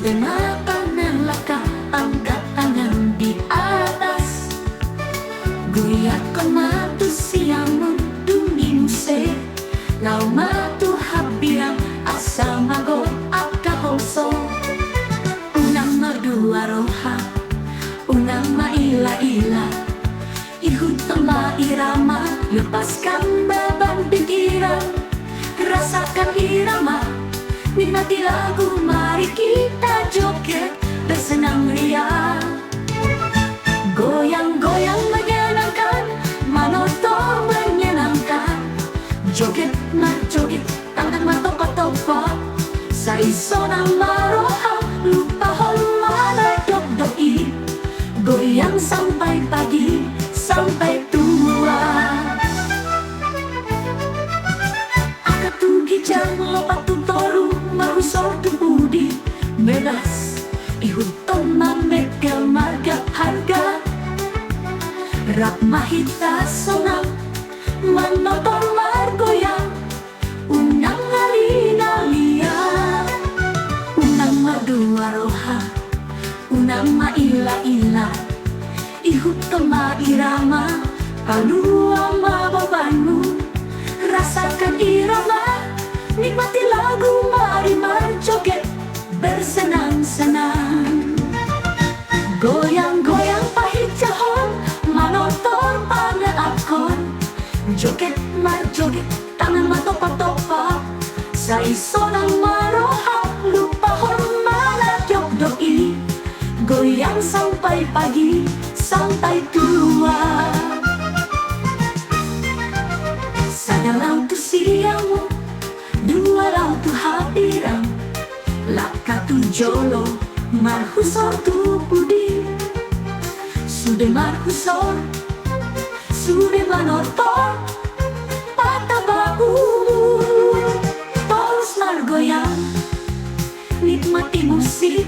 Sudah makan melaka, angkat tangan di atas. Goyahkan matu siang dunia musik. Lau matu habiang asa mago aka hoso. Unang merdua roha, unang maila-ila. Ihut tamba irama, lepaskan beban pikiran. Rasakan irama, nikmati lagu, mari kita joget bersenang ria. Goyang-goyang menyenangkan, manoto menyenangkan. Joget na joget, tangan matopa-topa. Sa isonang maroha, lupa mana dok-doi. Goyang sampai pagi, sampai tua. Akatu gijang lopat tutoru, marusor tupudi. Beras, ihuton mamekel marga harga. Rak mahita sonang, manoton margoyang. Unang alina-lia, unang madua roha, unang maila-ila. Ihuton mairama, palua mababanmu. Rasakan irama, nikmati lagu, mari marjoget bersenang-senang. Goyang-goyang pahit jahon, manotor panaakon. Joget marjoget, tangan matopa-topa. Sa isonang maroha, lupa mana dok-doi. Goyang sampai pagi, sampai tua. Sadalau tu siamu, dua lau tu hadirang. Laka tu jolo, marhusor tu budi. Sudah marhusor, sudah manotor, patabau. Terus margoyang, nikmati musik.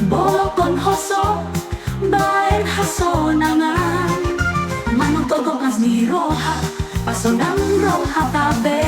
Bolokon hoso, baen hasonangan. Manutogong as ni roha, pasonang roha tabe.